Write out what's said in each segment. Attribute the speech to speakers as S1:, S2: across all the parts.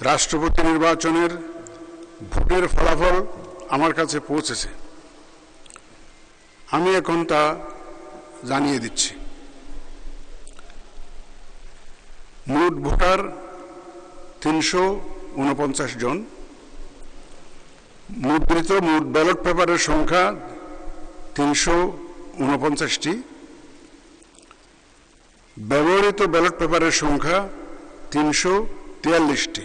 S1: রাষ্ট্রপতি নির্বাচনের ভোটের ফলাফল আমার কাছে পৌঁছেছে। আমি এখন তা জানিয়ে দিচ্ছি। মোট ভোটার ৩৪৯ জন। মুদ্রিত মোট ব্যালট পেপারের সংখ্যা ৩৪৯টি। ব্যবহৃত ব্যালট পেপারের সংখ্যা ৩৪৩টি।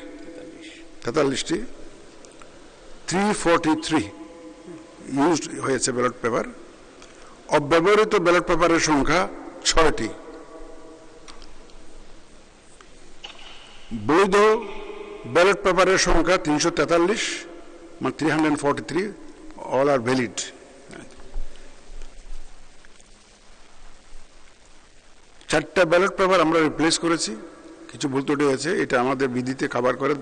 S1: 343 ইউজড হয়েছে ব্যালট পেপার। অব্যবহৃত ব্যালট পেপারের সংখ্যা 6টি। বৈধ ব্যালট পেপারের সংখ্যা 343, মানে 343, অল আর ভ্যালিড। চারটা ব্যালট পেপার আমরা রিপ্লেস করেছি, কিছু ভুল ত্রুটি হয়েছে, এটা আমাদের বিধিতে কভার করে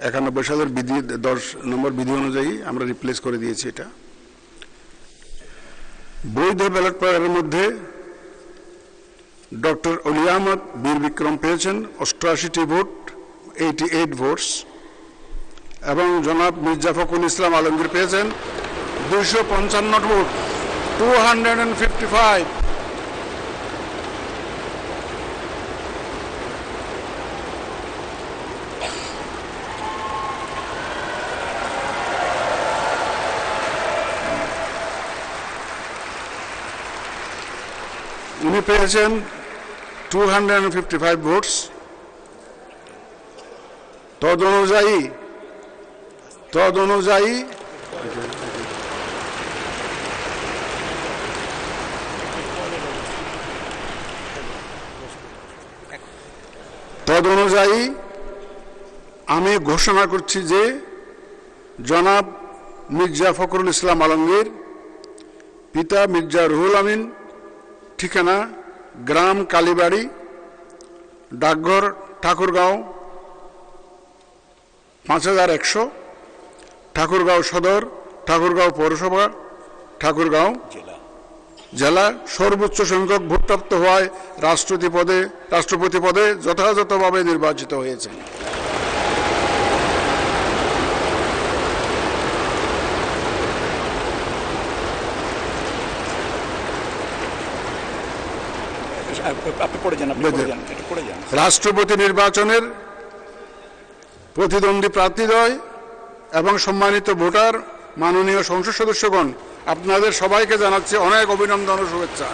S1: 91 সালের বিধি 10 নম্বর বিধি অনুযায়ী আমরা রিপ্লেস করে দিয়েছি এটা। বৈধ ব্যালট পেপারের মধ্যে ডক্টর অলি আহমদ বীর বিক্রম পেয়েছেন 88টি ভোট, 88 ভোটস, এবং জনাব মির্জা ফখরুল ইসলাম আলমগীর পেয়েছেন 255 ভোট, 255। উনি পেয়েছেন 255 ভোটস। তদ অনুযায়ী আমি ঘোষণা করছি যে জনাব মির্জা ফখরুল ইসলাম আলমগীর, পিতা মির্জা রুহুল আমিন, ঠিকানা গ্রাম কালীবাড়ি, ডাকঘর ঠাকুরগাঁও 5100, ঠাকুরগাঁও সদর, ঠাকুরগাঁও পৌরসভা, ঠাকুরগাঁও জেলা, সর্বোচ্চ সংখ্যক ভোটপ্রাপ্ত হওয়ায় রাষ্ট্রপতি পদে যথাযথভাবে নির্বাচিত হয়েছেন। রাষ্ট্রপতি নির্বাচনের প্রতিদ্বন্দ্বী প্রার্থীদ্বয় এবং সম্মানিত ভোটার, মাননীয় সংসদ সদস্যগণ, আপনাদের সবাইকে জানাচ্ছি অনেক অভিনন্দন ও শুভেচ্ছা।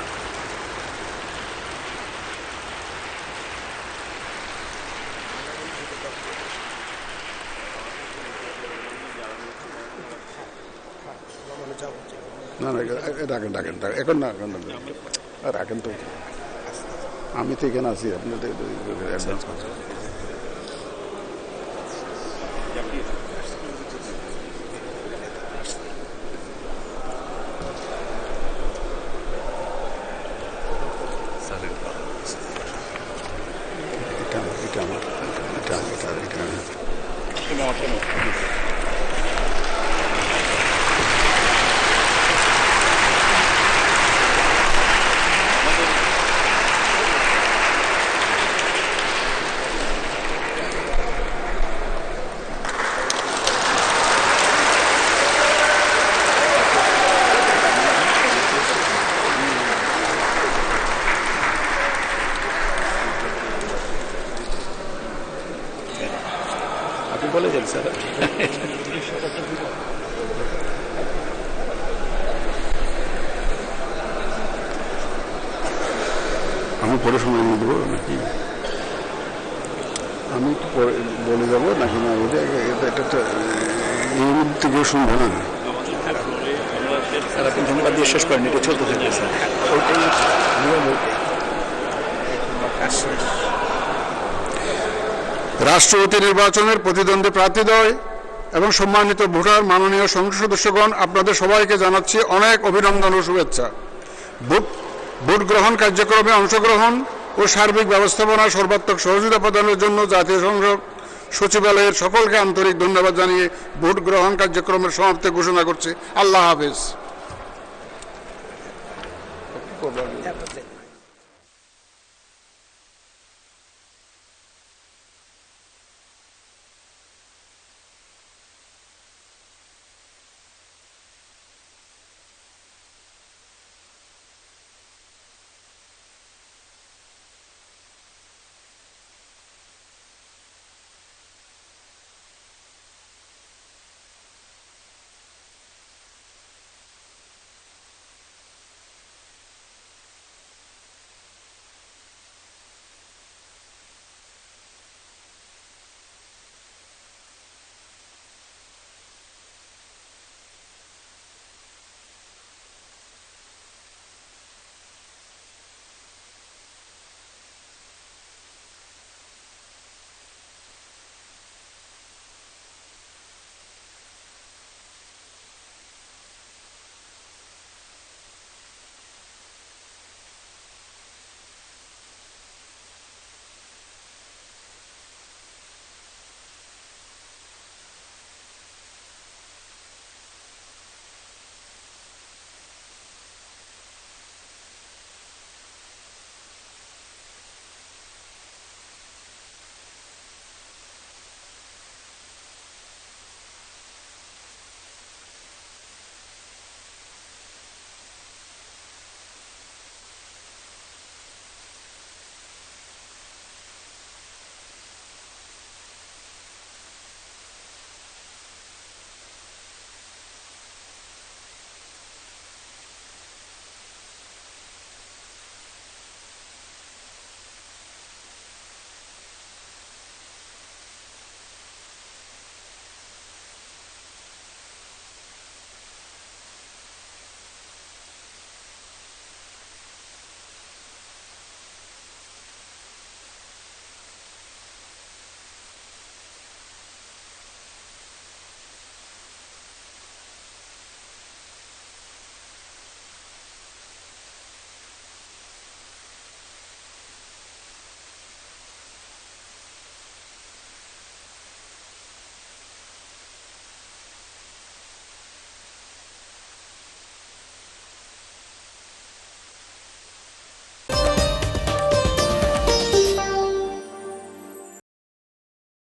S1: রাখেন তো, আমি তো এখানে আছি, আপনাদের অ্যাডভান্স করছি। বলে যান স্যার। আমি পরে সময় নিয়ে দেবো নাকি? আমি বলে যাবো নাকি না? এটা এই মুহূর্তে কেউ শুনবো না। স্যার আপনি ধন্যবাদ দিয়ে শেষ করেন, এটা চলতে থাকবে স্যার। ওইটাই নিয়ম। রাষ্ট্রপতি নির্বাচনের প্রতিদ্বন্দ্বী প্রার্থীদ্বয় এবং সম্মানিত ভোটার, মাননীয় সংসদ সদস্যগণ, আপনাদের সবাইকে জানাচ্ছি অনেক অভিনন্দন ও শুভেচ্ছা। ভোট গ্রহণ কার্যক্রমে অংশগ্রহণ ও সার্বিক ব্যবস্থাপনা সর্বাত্মক সহযোগিতা প্রদানের জন্য জাতীয় সংসদ সচিবালয়ের সকলকে আন্তরিক ধন্যবাদ জানিয়ে ভোট গ্রহণ কার্যক্রমের সমাপ্তি ঘোষণা করছি। আল্লাহ হাফেজ।